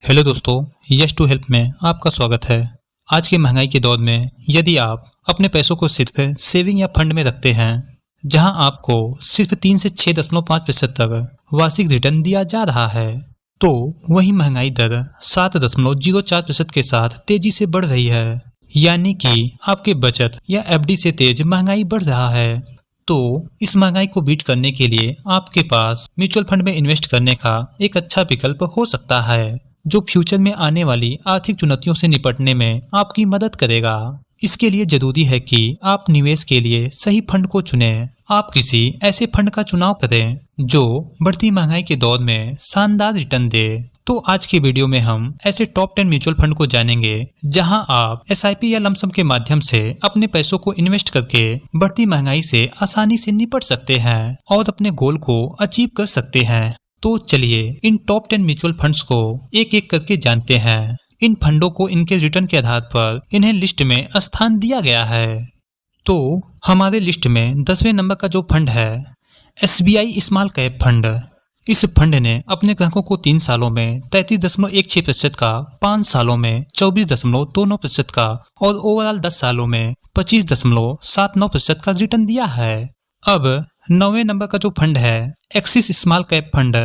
Hello दोस्तों, yes to help में आपका स्वागत है। आज की महंगाई के दौर में यदि आप अपने पैसों को सिर्फ सेविंग या फंड में रखते हैं जहां आपको सिर्फ 3 से 6.5% तक वार्षिक रिटर्न दिया जा रहा है, तो वही महंगाई दर 7.04% के साथ तेजी से बढ़ रही है। यानी कि आपके बचत या एफडी से तेज महंगाई बढ़ रहा है। तो इस महंगाई को बीट करने के लिए आपके पास म्यूचुअल फंड में इन्वेस्ट करने का एक अच्छा विकल्प हो सकता है, जो फ्यूचर में आने वाली आर्थिक चुनौतियों से निपटने में आपकी मदद करेगा। इसके लिए जरूरी है कि आप निवेश के लिए सही फंड को चुनें। आप किसी ऐसे फंड का चुनाव करें जो बढ़ती महंगाई के दौर में शानदार रिटर्न दे। तो आज की वीडियो में हम ऐसे टॉप 10 म्यूचुअल फंड को जानेंगे जहां आप एसआईपी या लमसम के माध्यम से अपने पैसों को इन्वेस्ट करके बढ़ती महंगाई से आसानी से निपट सकते हैं और अपने गोल को अचीव कर सकते हैं। तो चलिए इन टॉप 10 म्यूचुअल फंड्स को एक एक करके जानते हैं। इन फंडों को इनके रिटर्न के आधार पर इन्हें लिस्ट में स्थान दिया गया है। तो हमारे लिस्ट में 10वें नंबर का जो फंड है एसबीआई स्मॉल कैप फंड। इस फंड ने अपने ग्राहकों को 3 सालों में 33.16% का, 5 सालों में 24.29% का और ओवरऑल 10 सालों में 25.79% का रिटर्न दिया है। अब 9वें नंबर का जो फंड है एक्सिस स्मॉल कैप फंड।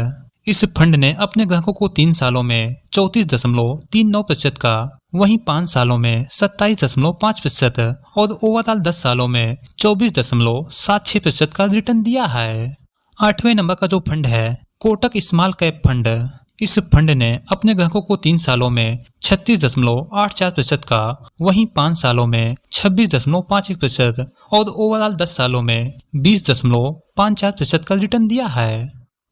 इस फंड ने अपने ग्राहकों को 3 सालों में 34.39% का, वहीं 5 सालों में 27.5% और ओवरऑल 10 सालों में 24.76% का रिटर्न दिया है। 8वें नंबर का जो फंड है कोटक स्मॉल कैप फंड। इस फंड ने अपने ग्राहकों को 3 सालों में 36.84% का, वहीं 5 सालों में 26.51% और ओवरऑल 10 सालों में 20.54% का रिटर्न दिया है।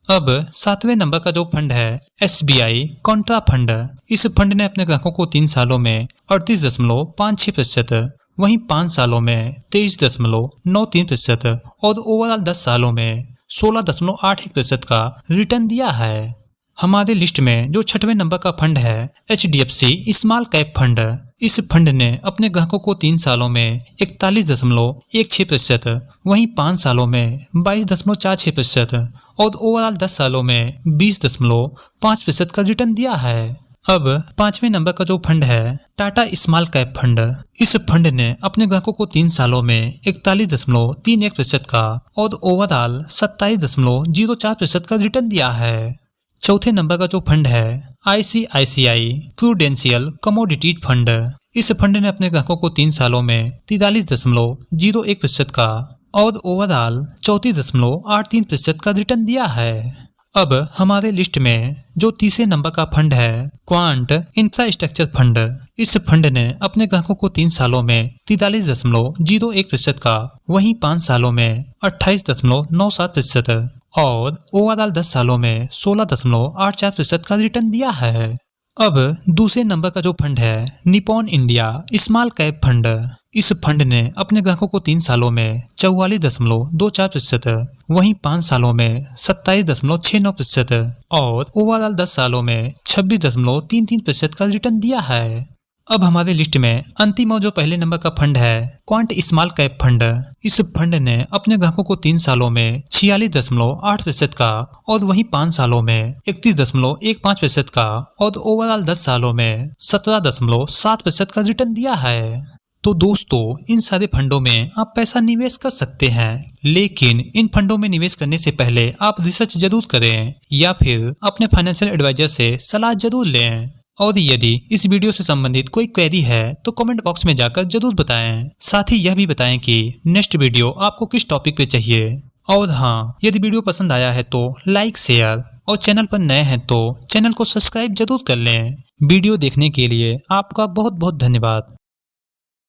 अब 7वें नंबर का जो फंड है एसबीआई कॉन्ट्रा फंड। इस फंड ने अपने ग्राहकों को 3 सालों में 38.56%, वहीं 5 सालों में 23.93% और ओवरऑल 10 सालों में 16.81% का रिटर्न दिया है। हमारे लिस्ट में जो 6वें नंबर का फंड है एचडीएफसी स्मॉल कैप फंड। इस फंड ने अपने ग्राहकों को 3 सालों में 41.16%, वहीं 5 सालों में 22.46% और ओवरऑल 10 सालों में 20.5% का रिटर्न दिया है। अब 5वें नंबर का जो फंड है टाटा स्मॉल कैप फंड। इस फंड ने अपने ग्राहकों को 3 सालों में 41.31% का और ओवरऑल 27.04% का रिटर्न दिया है। चौथे नंबर का जो फंड है आईसीआईसीआई प्रूडेंशियल कमोडिटी फंड। इस फंड ने अपने ग्राहकों को 3 सालों में 43.01% का और ओवरऑल 34.83% का रिटर्न दिया है। अब हमारे लिस्ट में जो तीसरे नंबर का फंड है क्वांट इंफ्रास्ट्रक्चर फंड। इस फंड ने अपने ग्राहकों को 3 सालों में 43.01% का, वहीं 5 सालों में 28.97% और ओवरऑल 10 सालों में 16.84% का रिटर्न दिया है। अब दूसरे नंबर का जो फंड है Nippon India small cap fund. इस फंड ने अपने ग्राहकों को 3 सालों में 44.24%, वहीं 5 सालों में 27.69% और ओवरऑल 10 सालों में 26.33% का रिटर्न दिया है। अब हमारे लिस्ट में अंतिम और जो पहले नंबर का फंड है क्वांट स्मॉल कैप फंड। इस फंड ने अपने ग्राहकों को 3 सालों में 46.8% का और वहीं 5 सालों में 31.15% का और ओवरऑल 10 सालों में 17.7% का रिटर्न दिया है। तो दोस्तों इन सारे फंडों में आप पैसा निवेश कर सकते हैं, लेकिन इन फंडों में निवेश करने से पहले आप रिसर्च जरूर करें या फिर अपने फाइनेंशियल एडवाइजर से सलाह जरूर लें। और यदि इस वीडियो से संबंधित कोई क्वेरी है तो कमेंट बॉक्स में जाकर जरूर बताएं। साथ ही यह भी बताएं कि नेक्स्ट वीडियो आपको किस टॉपिक पे चाहिए। और हाँ, यदि वीडियो पसंद आया है तो लाइक, शेयर और चैनल पर नए हैं तो चैनल को सब्सक्राइब जरूर कर लें। वीडियो देखने के लिए आपका बहुत बहुत धन्यवाद।